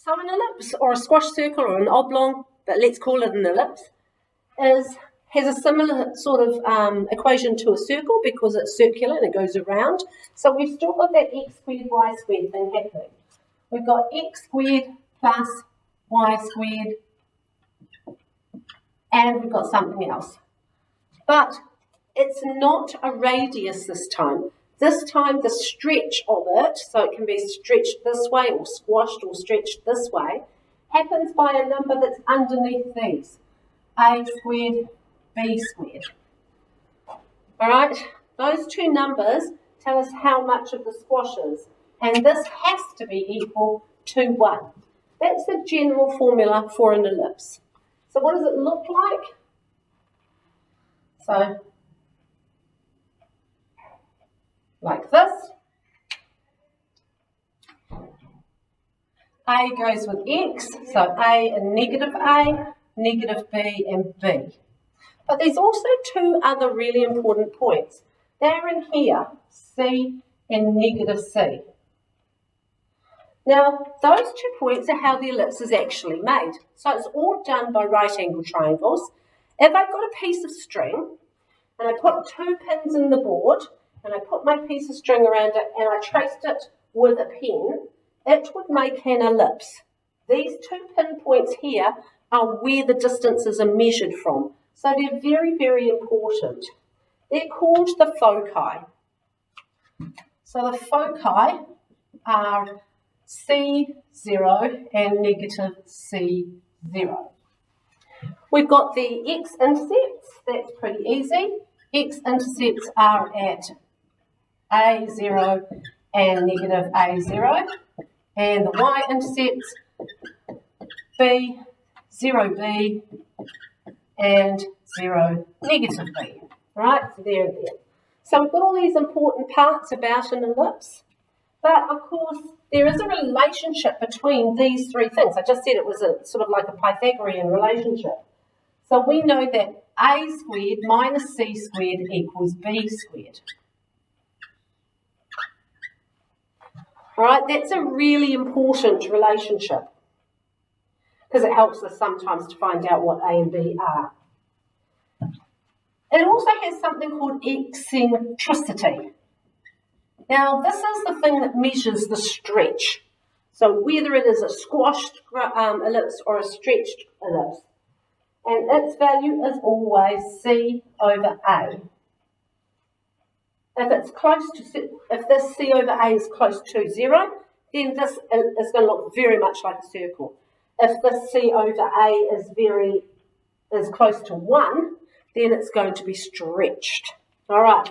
So an ellipse or a squash circle or an oblong, but let's call it an ellipse, has a similar sort of equation to a circle because it's circular and it goes around. So we've still got that x squared y squared thing happening. We've got x squared plus y squared, and we've got something else. But it's not a radius this time. This time the stretch of it, so it can be stretched this way or squashed or stretched this way, happens by a number that's underneath these. A squared, b squared. All right, those two numbers tell us how much of the squash is, and this has to be equal to 1. That's the general formula for an ellipse. So what does it look like? So, like this. A goes with x, so A and negative A, negative B and B. But there's also two other really important points. They're in here, C and negative C. Now, those 2 points are how the ellipse is actually made. So it's all done by right angle triangles. If I've got a piece of string, and I put 2 pins in the board, and I put my piece of string around it, and I traced it with a pen, it would make an ellipse. These 2 pinpoints here are where the distances are measured from. So they're very, very important. They're called the foci. So the foci are C0 and negative C0. We've got the x-intercepts, that's pretty easy. X-intercepts are at A0 and negative A0. And the y-intercepts, B, 0B, and 0, negative B. Right, so there and there. So we've got all these important parts about an ellipse. But of course, there is a relationship between these 3 things. I just said it was a sort of like a Pythagorean relationship. So we know that A squared minus C squared equals B squared. All right, that's a really important relationship because it helps us sometimes to find out what A and B are. It also has something called eccentricity. Now, this is the thing that measures the stretch. So whether it is a squashed ellipse or a stretched ellipse. And its value is always C over A. If this C over A is close to 0, then this is going to look very much like a circle. If this C over A is close to 1, then it's going to be stretched. All right.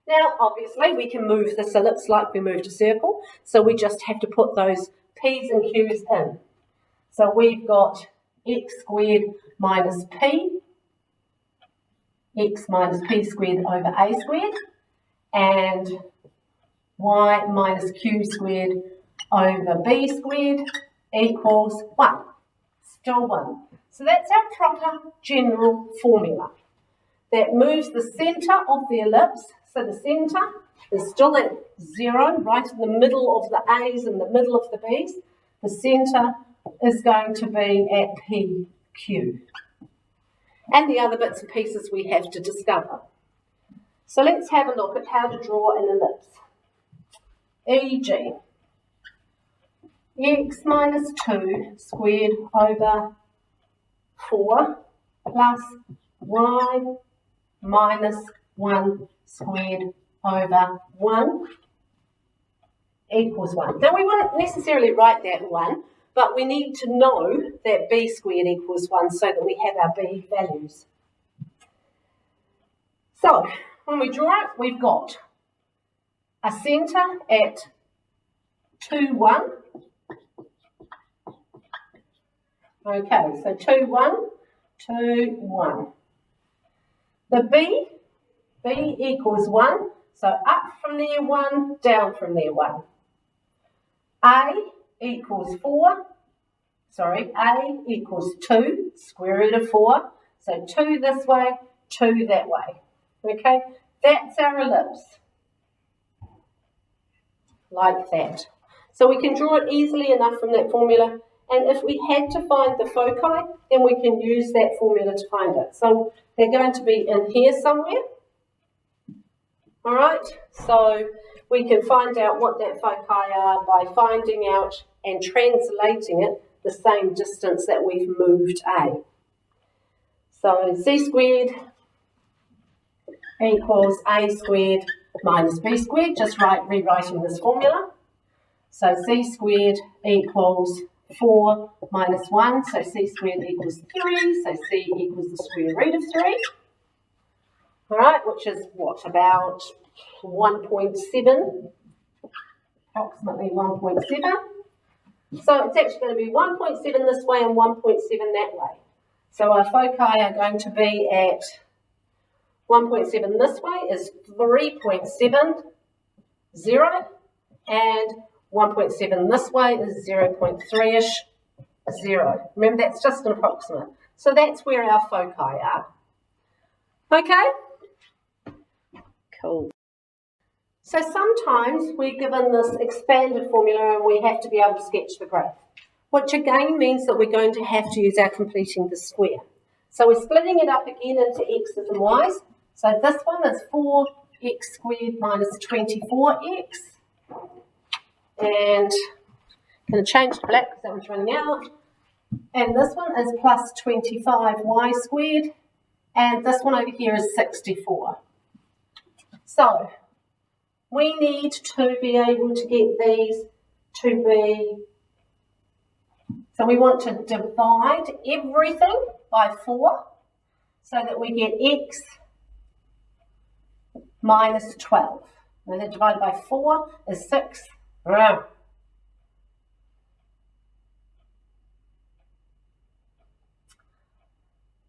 Now, obviously, we can move this ellipse like we moved a circle, so we just have to put those P's and Q's in. So we've got x squared minus P, x minus P squared over A squared, and y minus Q squared over B squared equals 1. Still 1. So that's our proper general formula that moves the centre of the ellipse. So the centre is still at 0, right in the middle of the A's and the middle of the B's. The centre is going to be at PQ. And the other bits and pieces we have to discover. So let's have a look at how to draw an ellipse. E.g., x minus 2 squared over 4 plus y minus 1 squared over 1 equals 1. Now we wouldn't necessarily write that 1, but we need to know that b squared equals 1 so that we have our b values. So when we draw it, we've got a centre at 2, 1. Okay, so 2, 1, 2, 1. The b equals 1, so up from there 1, down from there 1. A equals 2, square root of 4, so 2 this way, 2 that way. Okay, that's our ellipse, like that. So we can draw it easily enough from that formula And if we had to find the foci, then we can use that formula to find it. So they're going to be in here somewhere. All right, so we can find out what that foci are by finding out and translating it the same distance that we've moved A. So c squared equals a squared minus b squared, just rewriting this formula. So c squared equals 4 minus 1, so c squared equals 3, so c equals the square root of 3. All right, which is what, about 1.7, approximately 1.7. So it's actually going to be 1.7 this way and 1.7 that way. So our foci are going to be at 1.7 this way is 3.70, and 1.7 this way is 0.3-ish, 0. Remember, that's just an approximate. So that's where our foci are. Okay? Cool. So sometimes we're given this expanded formula and we have to be able to sketch the graph, which again means that we're going to have to use our completing the square. So we're splitting it up again into x's and y's. So this one is 4x squared minus 24x. And I'm going to change to black because that one's running out. And this one is plus 25y squared. And this one over here is 64. So we need to be able to get these to be, so we want to divide everything by 4 so that we get x minus 12. And then divided by 4 is 6.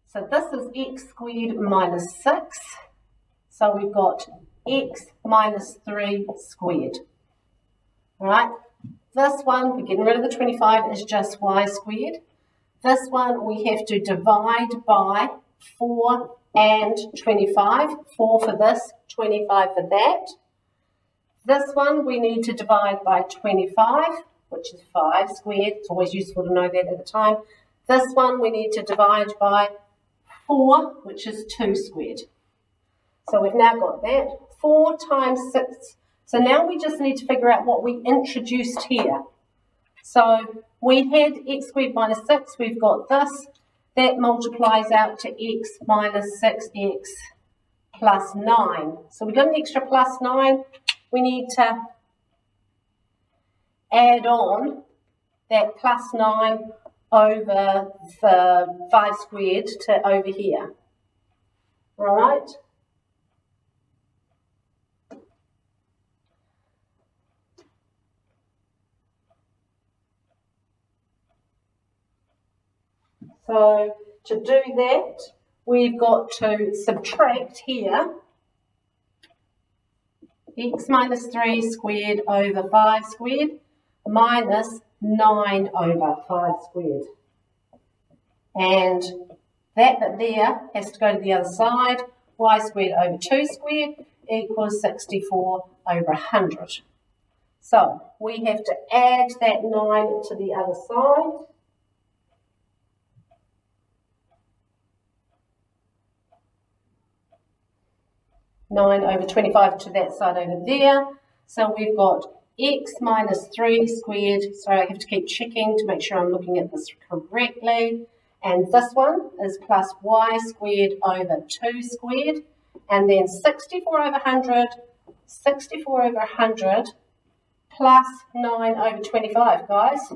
So this is x squared minus 6. So we've got x minus 3 squared. All right. This one, we're getting rid of the 25, is just y squared. This one we have to divide by 4 and 25. 4 for this, 25 for that. This one we need to divide by 25, which is 5 squared. It's always useful to know that at the time. This one we need to divide by 4, which is 2 squared. So we've now got that. 4 times 6. So now we just need to figure out what we introduced here. So we had x squared minus 6. We've got this. That multiplies out to x minus 6x plus 9. So we've got an extra plus 9. We need to add on that plus 9 over the 5 squared to over here. All right? So to do that, we've got to subtract here x minus 3 squared over 5 squared minus 9 over 5 squared. And that bit there has to go to the other side. Y squared over 2 squared equals 64 over 100. So we have to add that 9 to the other side. Nine over 25 to that side over there. So we've got x minus 3 squared. So I have to keep checking to make sure I'm looking at this correctly. And this one is plus y squared over 2 squared. And then 64 over 100, 64 over 100 plus 9 over 25, guys.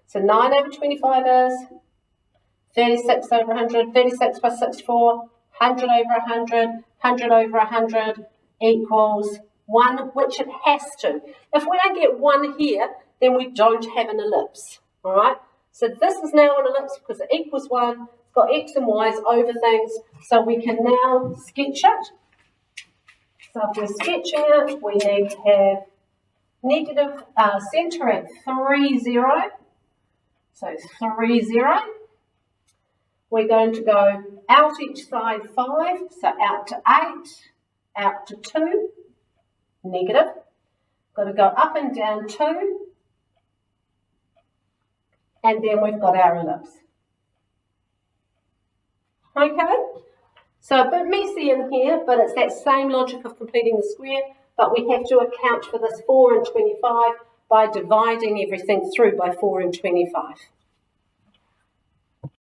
So 9 over 25 is 36 over 100, 36 plus 64, 100 over 100, 100 over 100 equals 1, which it has to. If we don't get 1 here, then we don't have an ellipse, all right? So this is now an ellipse because it equals 1. It's got x and y's over things, so we can now sketch it. So if we're sketching it, we need to have negative centre at 3, 0. So 3, 0. We're going to go out each side 5, so out to 8, out to 2, negative. Got to go up and down 2, and then we've got our ellipse. Okay, so a bit messy in here, but it's that same logic of completing the square, but we have to account for this 4 and 25 by dividing everything through by 4 and 25.